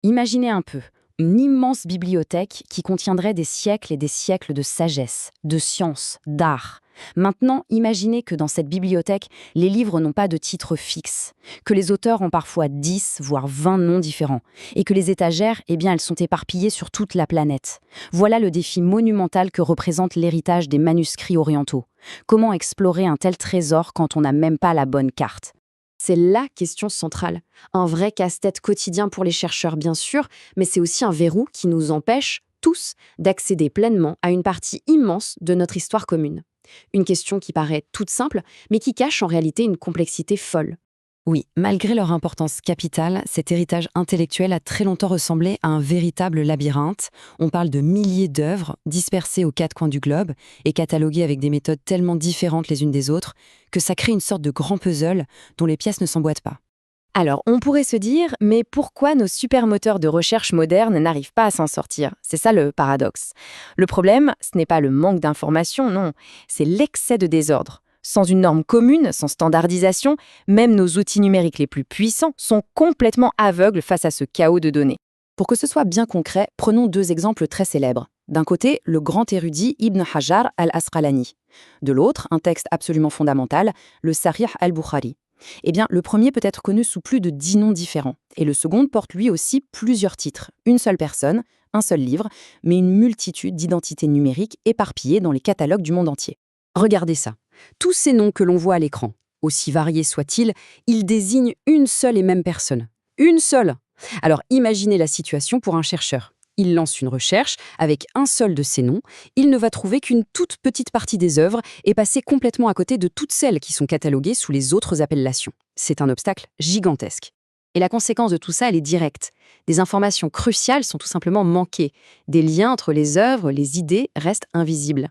Imaginez un peu, une immense bibliothèque qui contiendrait des siècles et des siècles de sagesse, de science, d'art. Maintenant, imaginez que dans cette bibliothèque, les livres n'ont pas de titre fixe, que les auteurs ont parfois 10, voire 20 noms différents, et que les étagères, eh bien, elles sont éparpillées sur toute la planète. Voilà le défi monumental que représente l'héritage des manuscrits orientaux. Comment explorer un tel trésor quand on n'a même pas la bonne carte? C'est la question centrale. Un vrai casse-tête quotidien pour les chercheurs, bien sûr, mais c'est aussi un verrou qui nous empêche, tous, d'accéder pleinement à une partie immense de notre histoire commune. Une question qui paraît toute simple, mais qui cache en réalité une complexité folle. Oui, malgré leur importance capitale, cet héritage intellectuel a très longtemps ressemblé à un véritable labyrinthe. On parle de milliers d'œuvres dispersées aux quatre coins du globe et cataloguées avec des méthodes tellement différentes les unes des autres que ça crée une sorte de grand puzzle dont les pièces ne s'emboîtent pas. Alors, on pourrait se dire, mais pourquoi nos supermoteurs de recherche modernes n'arrivent pas à s'en sortir? C'est ça le paradoxe. Le problème, ce n'est pas le manque d'informations, non, c'est l'excès de désordre. Sans une norme commune, sans standardisation, même nos outils numériques les plus puissants sont complètement aveugles face à ce chaos de données. Pour que ce soit bien concret, prenons deux exemples très célèbres. D'un côté, le grand érudit Ibn Hajar al-Asqalani. De l'autre, un texte absolument fondamental, le Sahih al-Bukhari. Eh bien, le premier peut être connu sous plus de 10 noms différents, et le second porte lui aussi plusieurs titres. Une seule personne, un seul livre, mais une multitude d'identités numériques éparpillées dans les catalogues du monde entier. Regardez ça. Tous ces noms que l'on voit à l'écran, aussi variés soient-ils, ils désignent une seule et même personne. Une seule! Alors imaginez la situation pour un chercheur. Il lance une recherche avec un seul de ces noms, il ne va trouver qu'une toute petite partie des œuvres et passer complètement à côté de toutes celles qui sont cataloguées sous les autres appellations. C'est un obstacle gigantesque. Et la conséquence de tout ça, elle est directe. Des informations cruciales sont tout simplement manquées. Des liens entre les œuvres, les idées restent invisibles.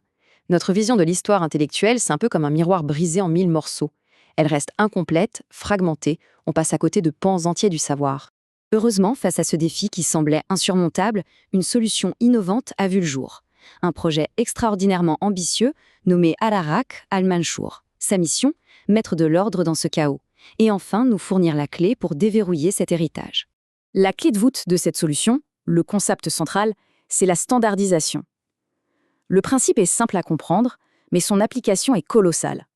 Notre vision de l'histoire intellectuelle, c'est un peu comme un miroir brisé en 1000 morceaux. Elle reste incomplète, fragmentée, on passe à côté de pans entiers du savoir. Heureusement, face à ce défi qui semblait insurmontable, une solution innovante a vu le jour. Un projet extraordinairement ambitieux nommé Al-Araq al-Manchour. Sa mission, mettre de l'ordre dans ce chaos. Et enfin, nous fournir la clé pour déverrouiller cet héritage. La clé de voûte de cette solution, le concept central, c'est la standardisation. Le principe est simple à comprendre, mais son application est colossale.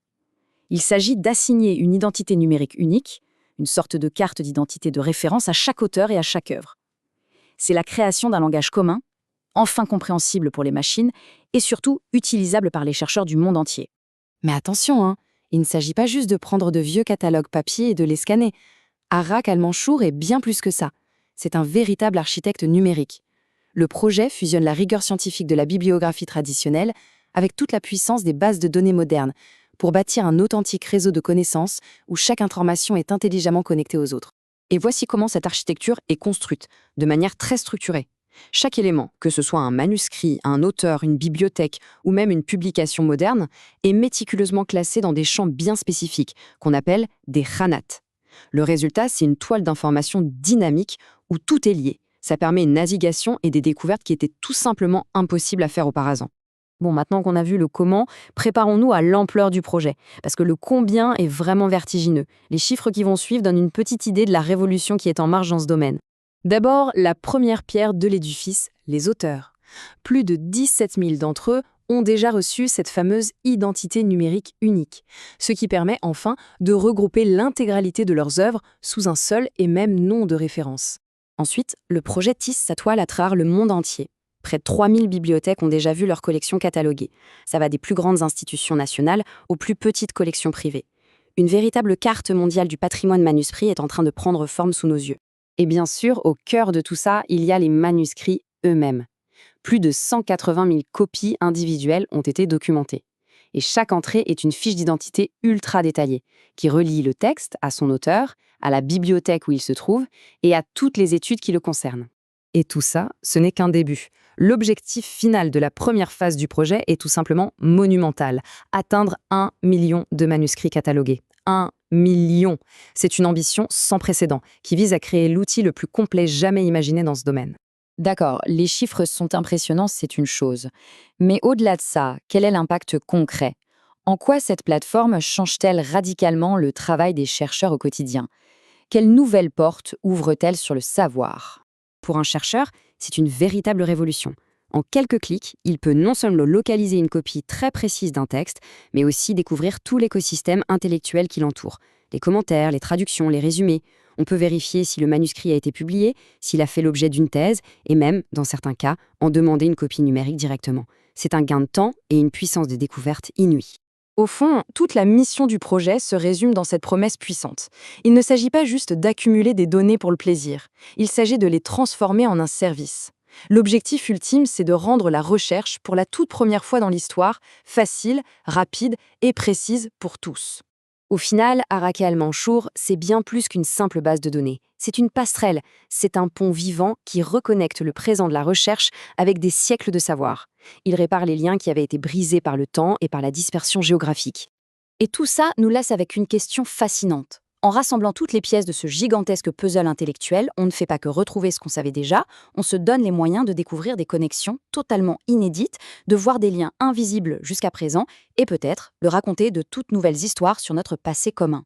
Il s'agit d'assigner une identité numérique unique, une sorte de carte d'identité de référence à chaque auteur et à chaque œuvre. C'est la création d'un langage commun, enfin compréhensible pour les machines et surtout utilisable par les chercheurs du monde entier. Mais attention, il ne s'agit pas juste de prendre de vieux catalogues papier et de les scanner. Araq al-Manchour est bien plus que ça. C'est un véritable architecte numérique. Le projet fusionne la rigueur scientifique de la bibliographie traditionnelle avec toute la puissance des bases de données modernes pour bâtir un authentique réseau de connaissances où chaque information est intelligemment connectée aux autres. Et voici comment cette architecture est construite, de manière très structurée. Chaque élément, que ce soit un manuscrit, un auteur, une bibliothèque ou même une publication moderne, est méticuleusement classé dans des champs bien spécifiques, qu'on appelle des khanats. Le résultat, c'est une toile d'information dynamique où tout est lié. Ça permet une navigation et des découvertes qui étaient tout simplement impossibles à faire auparavant. Bon, maintenant qu'on a vu le comment, préparons-nous à l'ampleur du projet, parce que le combien est vraiment vertigineux. Les chiffres qui vont suivre donnent une petite idée de la révolution qui est en marche dans ce domaine. D'abord, la première pierre de l'édifice, les auteurs. Plus de 17 000 d'entre eux ont déjà reçu cette fameuse identité numérique unique, ce qui permet enfin de regrouper l'intégralité de leurs œuvres sous un seul et même nom de référence. Ensuite, le projet tisse sa toile à travers le monde entier. Près de 3000 bibliothèques ont déjà vu leur collection cataloguée. Ça va des plus grandes institutions nationales aux plus petites collections privées. Une véritable carte mondiale du patrimoine manuscrit est en train de prendre forme sous nos yeux. Et bien sûr, au cœur de tout ça, il y a les manuscrits eux-mêmes. Plus de 180 000 copies individuelles ont été documentées. Et chaque entrée est une fiche d'identité ultra détaillée, qui relie le texte à son auteur, à la bibliothèque où il se trouve et à toutes les études qui le concernent. Et tout ça, ce n'est qu'un début. L'objectif final de la première phase du projet est tout simplement monumental, atteindre 1 million de manuscrits catalogués. 1 million! C'est une ambition sans précédent, qui vise à créer l'outil le plus complet jamais imaginé dans ce domaine. D'accord, les chiffres sont impressionnants, c'est une chose. Mais au-delà de ça, quel est l'impact concret? En quoi cette plateforme change-t-elle radicalement le travail des chercheurs au quotidien? Quelles nouvelles portes ouvre-t-elle sur le savoir? Pour un chercheur, c'est une véritable révolution. En quelques clics, il peut non seulement localiser une copie très précise d'un texte, mais aussi découvrir tout l'écosystème intellectuel qui l'entoure. Les commentaires, les traductions, les résumés. On peut vérifier si le manuscrit a été publié, s'il a fait l'objet d'une thèse, et même, dans certains cas, en demander une copie numérique directement. C'est un gain de temps et une puissance de découverte inouïe. Au fond, toute la mission du projet se résume dans cette promesse puissante. Il ne s'agit pas juste d'accumuler des données pour le plaisir, il s'agit de les transformer en un service. L'objectif ultime, c'est de rendre la recherche, pour la toute première fois dans l'histoire, facile, rapide et précise pour tous. Au final, Arake Al-Manchour, c'est bien plus qu'une simple base de données. C'est une passerelle, c'est un pont vivant qui reconnecte le présent de la recherche avec des siècles de savoir. Il répare les liens qui avaient été brisés par le temps et par la dispersion géographique. Et tout ça nous laisse avec une question fascinante. En rassemblant toutes les pièces de ce gigantesque puzzle intellectuel, on ne fait pas que retrouver ce qu'on savait déjà, on se donne les moyens de découvrir des connexions totalement inédites, de voir des liens invisibles jusqu'à présent et peut-être de raconter de toutes nouvelles histoires sur notre passé commun.